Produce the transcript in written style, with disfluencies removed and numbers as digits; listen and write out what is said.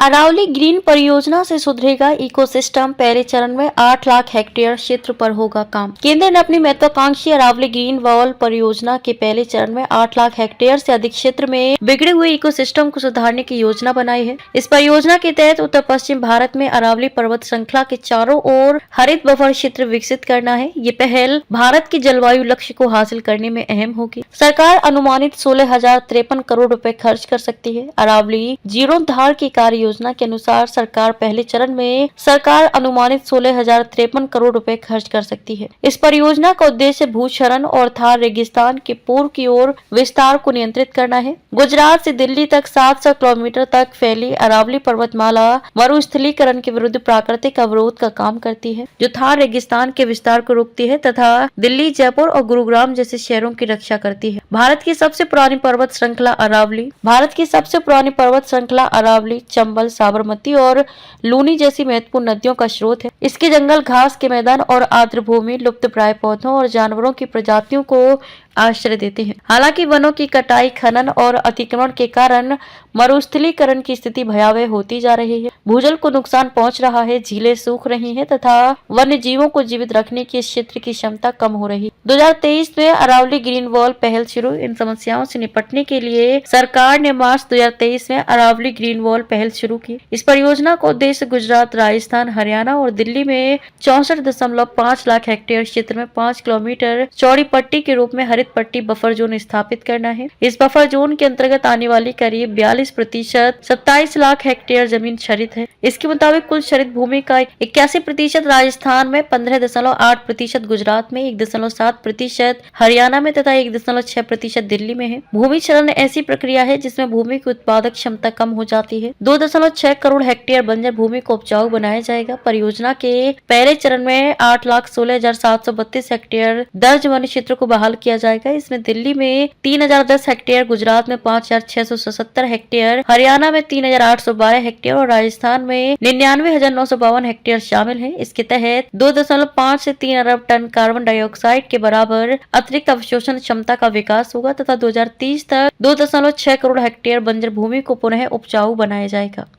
Aravalli green परियोजना से सुधरेगा इकोसिस्टम। पहले चरण में 8 लाख हेक्टेयर क्षेत्र पर होगा काम। केंद्र ने अपनी महत्वाकांक्षी अरावली ग्रीन वॉल परियोजना के पहले चरण में 8 लाख हेक्टेयर से अधिक क्षेत्र में बिगड़े हुए इकोसिस्टम को सुधारने की योजना बनाई है। इस परियोजना के तहत उत्तर पश्चिम भारत में अरावली पर्वत श्रृंखला के चारों ओर हरित बफर क्षेत्र विकसित करना है। ये पहल भारत के जलवायु लक्ष्य को हासिल करने में अहम होगी। सरकार अनुमानित 16,053 करोड़ रुपए खर्च कर सकती है। अरावली जीर्णोद्धार की कार्य योजना के अनुसार सरकार पहले चरण में अनुमानित 16,053 करोड़ रुपए खर्च कर सकती है। इस परियोजना का उद्देश्य भूक्षरण और थार रेगिस्तान के पूर्व की ओर विस्तार को नियंत्रित करना है। गुजरात से दिल्ली तक 700 किलोमीटर तक फैली अरावली पर्वतमाला मरुस्थलीकरण के विरुद्ध प्राकृतिक अवरोध का काम करती है, जो थार रेगिस्तान के विस्तार को रोकती है तथा दिल्ली, जयपुर और गुरुग्राम जैसे शहरों की रक्षा करती है। भारत की सबसे पुरानी पर्वत श्रृंखला अरावली चंबल, साबरमती और लूनी जैसी महत्वपूर्ण नदियों का स्रोत है। इसके जंगल, घास के मैदान और आर्द्र भूमि लुप्तप्राय पौधों और जानवरों की प्रजातियों को आश्रय देते हैं। हालांकि वनों की कटाई, खनन और अतिक्रमण के कारण मरुस्थलीकरण की स्थिति भयावह होती जा रही है। भूजल को नुकसान पहुंच रहा है, झीलें सूख रही हैं तथा वन्य जीवों को जीवित रखने की इस क्षेत्र की क्षमता कम हो रही है। 2023 में अरावली ग्रीन वॉल पहल शुरू। इन समस्याओं से निपटने के लिए सरकार ने मार्च 2023 में अरावली ग्रीन वॉल पहल शुरू की। इस परियोजना का उद्देश्य गुजरात, राजस्थान, हरियाणा और दिल्ली में 64.5 लाख हेक्टेयर क्षेत्र में 5 किलोमीटर चौड़ी पट्टी के रूप में हरित पट्टी बफर जोन स्थापित करना है। इस बफर जोन के अंतर्गत आने वाली करीब 42% 27 लाख हेक्टेयर जमीन हरित है। इसके मुताबिक कुल हरित भूमि का 81% राजस्थान में, 15.8% गुजरात में, 1.7% हरियाणा में तथा 1.6% दिल्ली में है। भूमि क्षरण ऐसी प्रक्रिया है जिसमें भूमि की उत्पादक क्षमता कम हो जाती है। 2.6 करोड़ हेक्टेयर बंजर भूमि को उपजाऊ बनाया जाएगा। परियोजना के पहले चरण में 8,16,732 हेक्टेयर दर्ज वन क्षेत्र को बहाल किया जाएगा। इसमें दिल्ली में 3,010 हेक्टेयर, गुजरात में 5,677 हेक्टेयर, हरियाणा में 3,812 हेक्टेयर और राजस्थान में 99,952 हेक्टेयर शामिल है। इसके तहत 2.5 से 3 अरब टन कार्बन डाइऑक्साइड के बराबर अतिरिक्त अवशोषण क्षमता का विकास होगा तथा 2030 तक 2.6 करोड़ हेक्टेयर बंजर भूमि को पुनः उपजाऊ बनाया जाएगा।